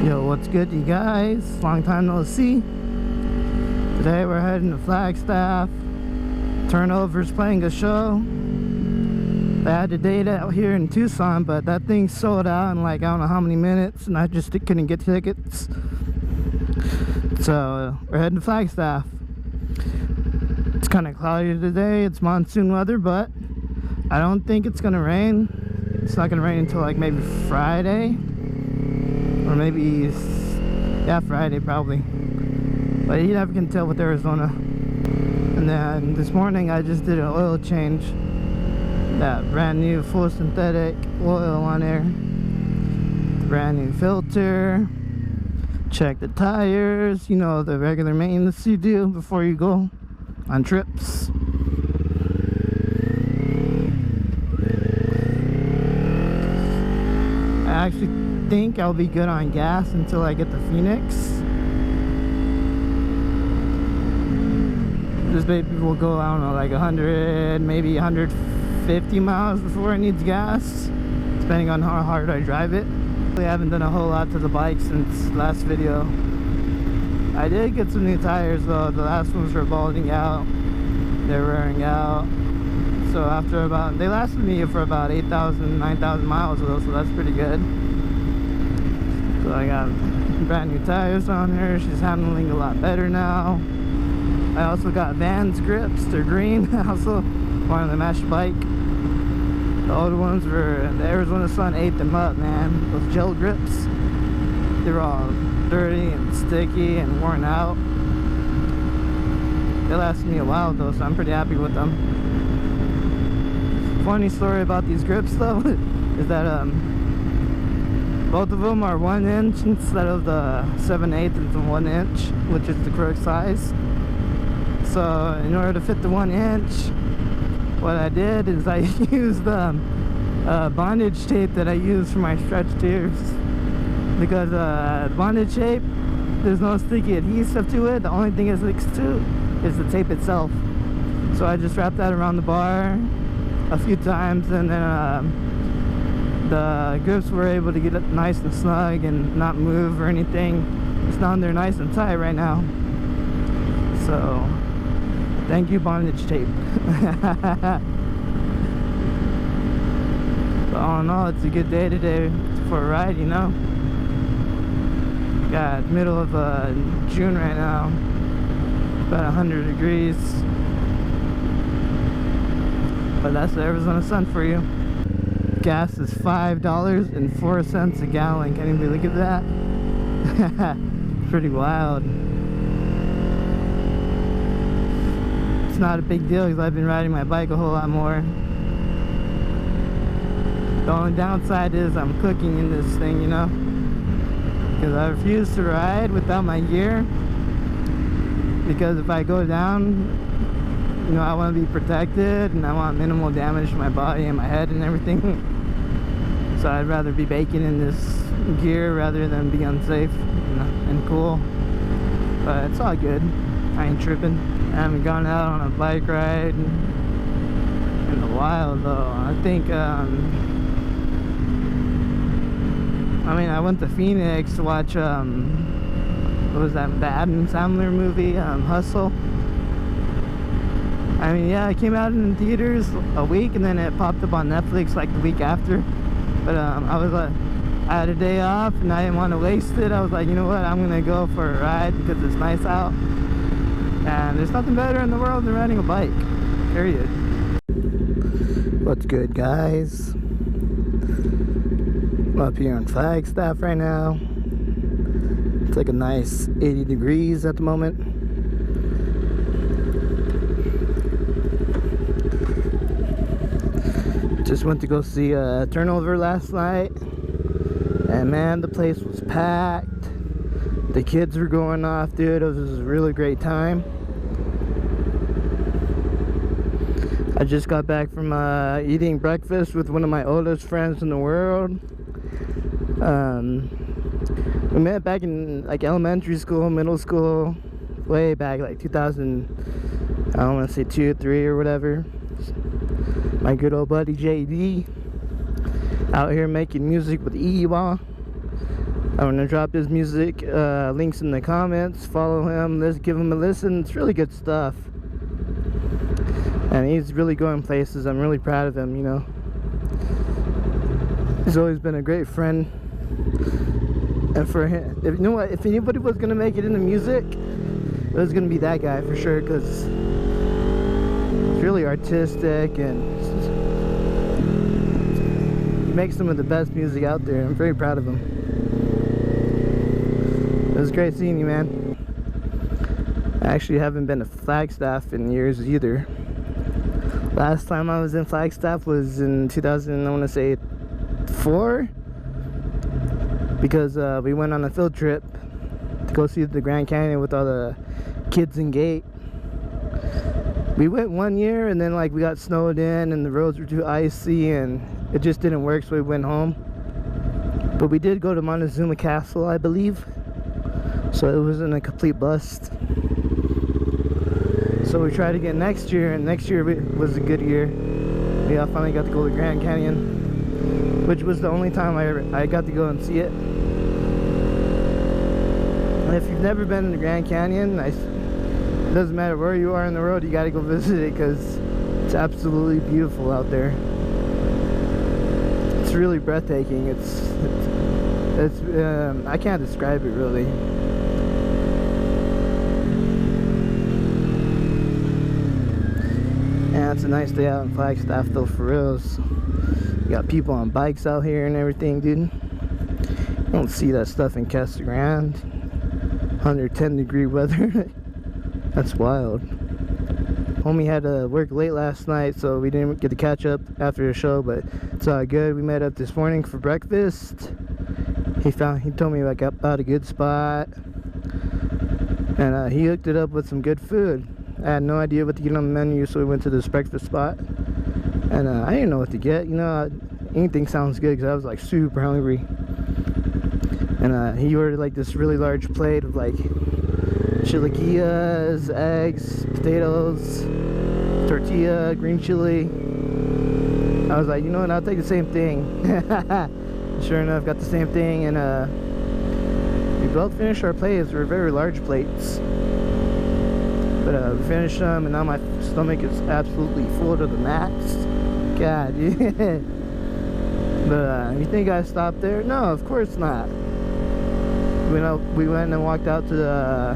Yo, what's good, you guys? Long time no see. Today we're heading to Flagstaff. Turnover's playing a show. They had a date out here in Tucson, but that thing sold out in like I don't know how many minutes, and I just couldn't get tickets. So we're heading to Flagstaff. It's kind of cloudy today. It's monsoon weather, but I don't think it's gonna rain. It's not gonna rain until like maybe Friday. Or maybe, yeah, Friday probably. But you never can tell with Arizona. And then this morning I just did an oil change. That brand new full synthetic oil on there. Brand new filter. Check the tires. You know, the regular maintenance you do before you go on trips. I actually think I'll be good on gas until I get to Phoenix. This baby will go, I don't know, like 100, maybe 150 miles before it needs gas, depending on how hard I drive it. I haven't done a whole lot to the bike since last video. I did get some new tires though. The last ones were balding out. They're wearing out. So after about, they lasted me for about 8,000, 9,000 miles though, so that's pretty good. So I got brand new tires on her. She's handling a lot better now. I also got Vans grips. They're green. I also wanted to match the bike. The old ones were, the Arizona sun ate them up, man. Those gel grips, they were all dirty and sticky and worn out. They lasted me a while though, so I'm pretty happy with them. Funny story about these grips though is that both of them are 1 inch instead of the 7/8 into 1 inch, which is the correct size. So in order to fit the 1 inch, what I did is I used bondage tape that I use for my stretch tires, because bondage tape, there's no sticky adhesive to it. The only thing it sticks to is the tape itself. So I just wrapped that around the bar a few times, and then the grips were able to get it nice and snug and not move or anything. It's down there nice and tight right now. So thank you, bondage tape. But all in all, it's a good day today for a ride, you know. Got middle of June right now. About 100 degrees. But that's the Arizona sun for you. Gas is $5.04 a gallon. Can you believe that? Pretty wild. It's not a big deal because I've been riding my bike a whole lot more. The only downside is I'm cooking in this thing, you know, because I refuse to ride without my gear, because if I go down, you know, I want to be protected and I want minimal damage to my body and my head and everything. So I'd rather be baking in this gear rather than be unsafe and cool. But it's all good. I ain't tripping. I haven't gone out on a bike ride in a while though. I think, I mean, I went to Phoenix to watch, what was that, the Adam Sandler movie, Hustle. I mean, yeah, it came out in theaters a week and then it popped up on Netflix like the week after. But I was like, I had a day off and I didn't want to waste it. I was like, you know what, I'm gonna go for a ride because it's nice out. And there's nothing better in the world than riding a bike, period. What's good, guys? I'm up here in Flagstaff right now. It's like a nice 80 degrees at the moment. Just went to go see Turnover last night, and man, the place was packed. The kids were going off, dude. It was a really great time. I just got back from eating breakfast with one of my oldest friends in the world. We met back in like elementary school, middle school, way back like 2000, I don't want to say 2 or 3 or whatever. My good old buddy JD out here making music with iiwaa. I'm gonna drop his music links in the comments. Follow him, let's give him a listen. It's really good stuff, and he's really going places. I'm really proud of him, you know. He's always been a great friend, and for him, if, you know what, if anybody was gonna make it into music, it was gonna be that guy for sure, because he's really artistic and he makes some of the best music out there. I'm very proud of him. It was great seeing you, man. I actually haven't been to Flagstaff in years either. Last time I was in Flagstaff was in 2000, I want to say 4, because we went on a field trip to go see the Grand Canyon with all the kids in gate. We went one year and then like we got snowed in and the roads were too icy and it just didn't work, so we went home. But we did go to Montezuma Castle, I believe, so it wasn't a complete bust. So we tried again next year, and next year was a good year. We all finally got to go to Grand Canyon, which was the only time I got to go and see it. And if you've never been in the Grand Canyon, it doesn't matter where you are in the road, you got to go visit it, because it's absolutely beautiful out there. It's really breathtaking. It's I can't describe it really. Yeah, it's a nice day out in Flagstaff though, for reals. You got people on bikes out here and everything, dude. You don't see that stuff in Casa Grande. 110-degree weather. That's wild. Homie had to work late last night, so we didn't get to catch up after the show, but it's all good. We met up this morning for breakfast. He told me I got about a good spot, and he hooked it up with some good food. I had no idea what to get on the menu, so we went to this breakfast spot, and I didn't know what to get. You know, anything sounds good because I was like super hungry. And he ordered like this really large plate of like chilaquiles, eggs, potatoes, tortilla, green chili. I was like, you know what, I'll take the same thing. Sure enough, got the same thing, and we both finished our plates. They were very large plates, but we finished them, and now my stomach is absolutely full to the max. God, yeah. But you think I stopped there? No, of course not. We went and walked out to the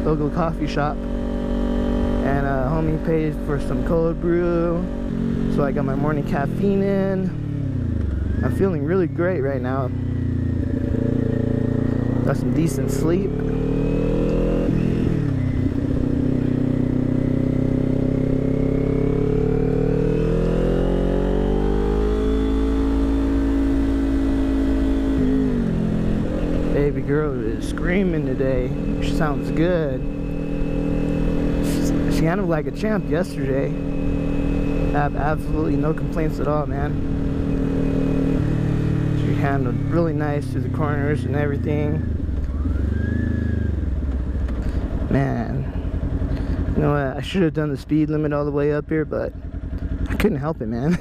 local coffee shop, and homie paid for some cold brew, so I got my morning caffeine in. I'm feeling really great right now. Got some decent sleep. Baby girl is screaming today. She sounds good. She handled like a champ yesterday. I have absolutely no complaints at all, man. She handled really nice through the corners and everything. Man, you know what? I should have done the speed limit all the way up here, but I couldn't help it, man.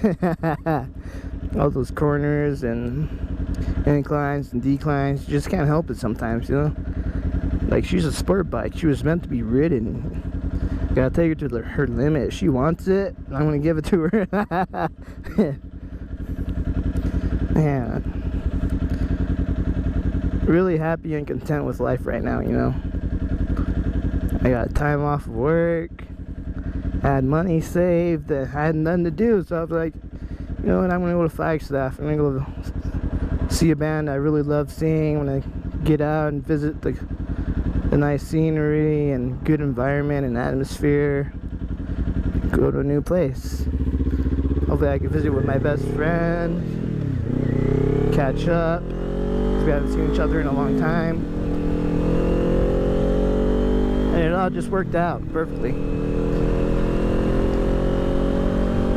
All those corners and inclines and declines, you just can't help it sometimes, you know. Like, she's a sport bike. She was meant to be ridden. Gotta take her to her limit. She wants it, I'm gonna give it to her. Man, really happy and content with life right now, you know. I got time off of work, I had money saved, I had nothing to do, so I was like, you know what, I'm gonna go to Flagstaff. I'm gonna go see a band I really love seeing. When I get out and visit the nice scenery and good environment and atmosphere, go to a new place. Hopefully I can visit with my best friend, catch up, because we haven't seen each other in a long time, and it all just worked out perfectly.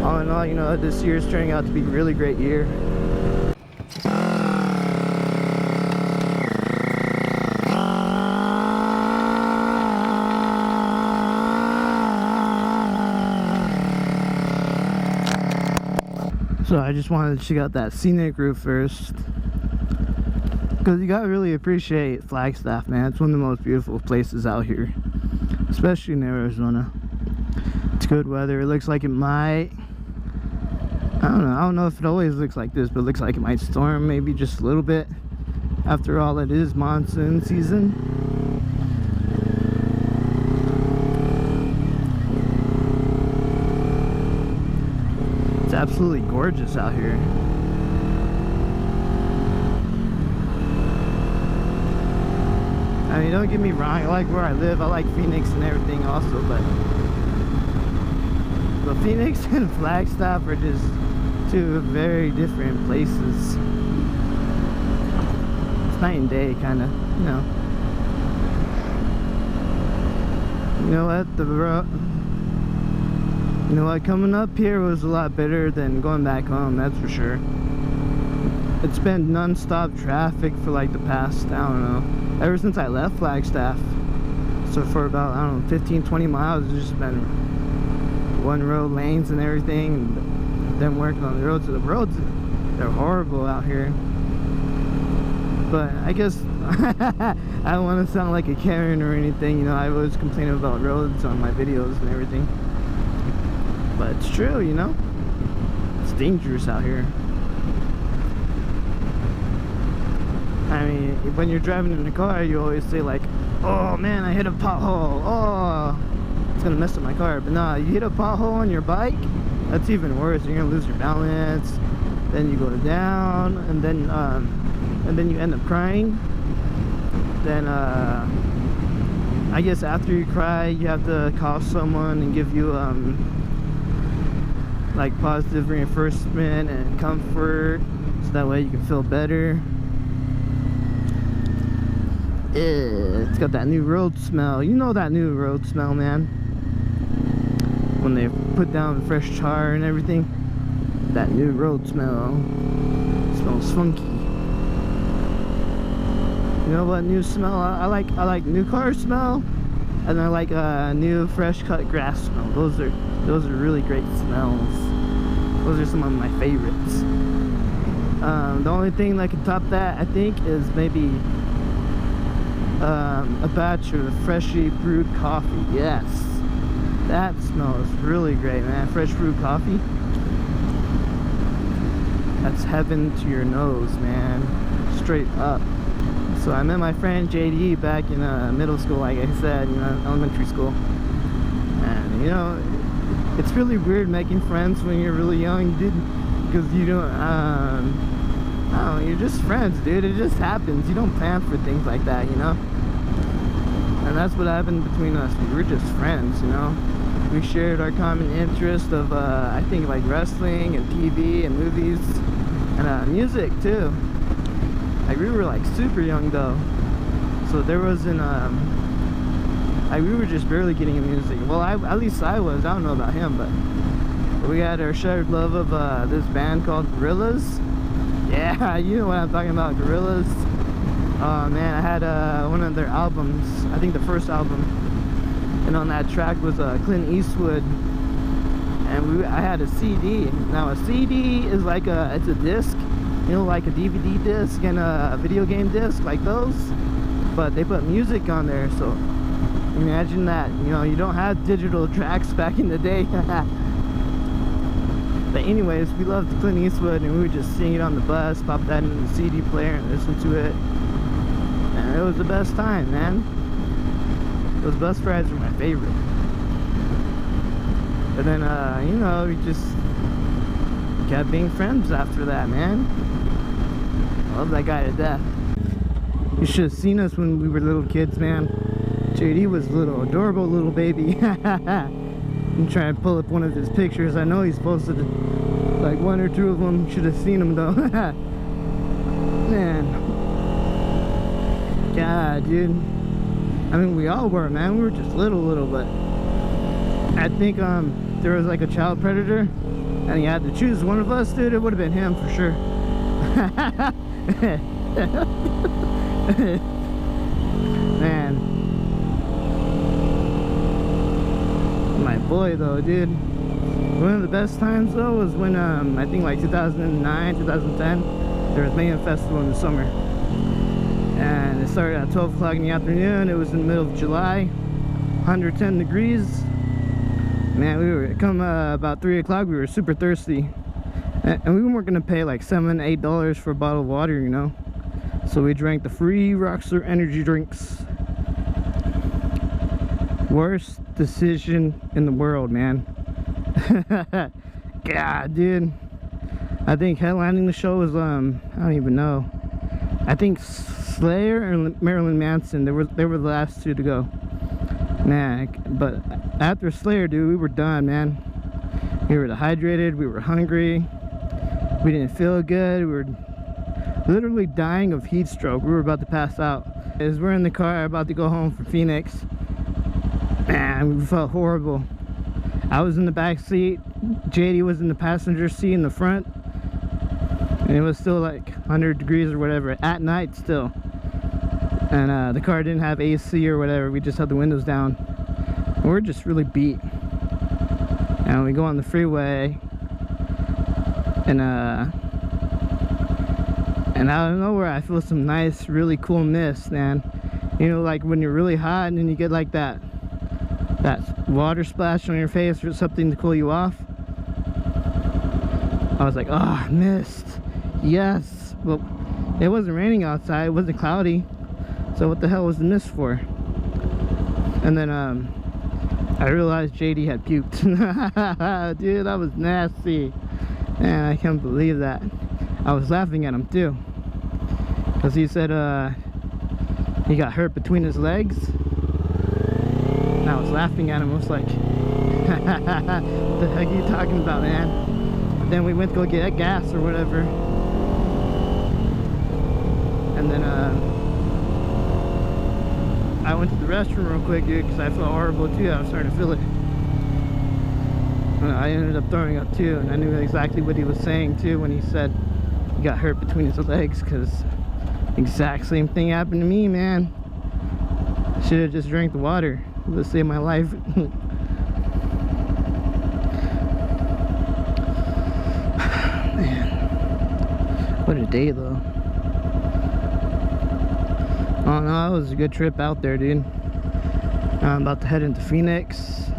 All in all, you know, this year's turning out to be a really great year. So I just wanted to check out that scenic route first. Because you gotta really appreciate Flagstaff, man. It's one of the most beautiful places out here, especially in Arizona. It's good weather. It looks like it might, I don't know if it always looks like this, but it looks like it might storm maybe just a little bit. After all, it is monsoon season. It's absolutely gorgeous out here. I mean, don't get me wrong, I like where I live. I like Phoenix and everything also, but Phoenix and Flagstaff are just two very different places. It's night and day, kind of, you know. You know what? You know what? Coming up here was a lot better than going back home, that's for sure. It's been non-stop traffic for like the past, I don't know, ever since I left Flagstaff. So for about, I don't know, 15-20 miles, it's just been one road lanes and everything, and them working on the roads. So the roads, they're horrible out here. But I guess I don't want to sound like a Karen or anything, you know. I always complain about roads on my videos and everything, but it's true, you know. It's dangerous out here. I mean, when you're driving in the car, you always say like, oh man, I hit a pothole, oh, it's gonna mess up my car. But nah, you hit a pothole on your bike, that's even worse. You're gonna lose your balance, then you go down, and then you end up crying. Then I guess after you cry, you have to call someone and give you like positive reinforcement and comfort, so that way you can feel better. It's got that new road smell. You know that new road smell, man. When they put down fresh tar and everything, that new road smell. It smells funky. You know what new smell I like new car smell, and I like new fresh cut grass smell. Those are really great smells. Those are some of my favorites. The only thing that can top that, I think, is maybe a batch of freshly brewed coffee. Yes, that smells really great, man. Fresh brewed coffee, that's heaven to your nose, man. Straight up. So I met my friend JD back in middle school, like I said, you know, elementary school. And you know, it's really weird making friends when you're really young, dude, because you don't, I don't know, you're just friends, dude. It just happens. You don't plan for things like that, you know. And that's what happened between us. We were just friends, you know. We shared our common interest of I think like wrestling and TV and movies and music too. Like we were like super young though, so there wasn't like we were just barely getting into music. Well, at least I was. I don't know about him, but we had our shared love of this band called Gorillaz. Yeah, you know what I'm talking about, Gorillaz. Oh man, I had one of their albums, I think the first album, and on that track was Clint Eastwood, and I had a CD. Now a CD is like it's a disc, you know, like a DVD disc and a video game disc, like those, but they put music on there. So imagine that, you know, you don't have digital tracks back in the day. But anyways, we loved Clint Eastwood, and we would just sing it on the bus, pop that in the CD player and listen to it. And it was the best time, man. Those bus rides were my favorite. But then, you know, we just kept being friends after that, man. I love that guy to death. You should have seen us when we were little kids, man. JD was a little adorable little baby. I'm trying to pull up one of his pictures. I know he's posted like one or two of them. Should have seen them though. Man, God, dude. I mean, we all were, man. We were just little, but I think there was like a child predator, and he had to choose one of us, dude. It would have been him for sure. Man, my boy though, dude. One of the best times though was when I think like 2009, 2010, there was Mayhem Festival in the summer. And it started at 12 o'clock in the afternoon. It was in the middle of July, 110 degrees. Man, we were about 3 o'clock. We were super thirsty, and we weren't gonna pay like $7-8 for a bottle of water, you know. So we drank the free Rockstar energy drinks. Worst decision in the world, man. God, dude. I think headlining the show was I don't even know. I think Slayer and Marilyn Manson. They were the last two to go. Man, but after Slayer, dude, we were done, man. We were dehydrated. We were hungry. We didn't feel good. We were literally dying of heat stroke. We were about to pass out. As we're in the car about to go home from Phoenix, man, we felt horrible. I was in the back seat. JD was in the passenger seat in the front. And it was still like 100 degrees or whatever at night still. And the car didn't have AC or whatever. We just had the windows down. And we're just really beat. And we go on the freeway. And out of nowhere, I feel some nice, really cool mist, man. You know, like when you're really hot and then you get like that water splash on your face or something to cool you off. I was like, oh, mist. Yes. Well, it wasn't raining outside. It wasn't cloudy. So what the hell was the mist for? And then I realized JD had puked. Dude, that was nasty. Man, I can't believe that. I was laughing at him too, because he said he got hurt between his legs. And I was laughing at him. I was like, what the heck are you talking about, man? But then we went to go get gas or whatever. And then I went to the restroom real quick, dude, because I felt horrible too. I was starting to feel it. And I ended up throwing up too, and I knew exactly what he was saying too when he said he got hurt between his legs, because exact same thing happened to me, man. Should have just drank the water. It would have saved my life. Man, what a day though. Oh no, it was a good trip out there, dude. I'm about to head into Phoenix.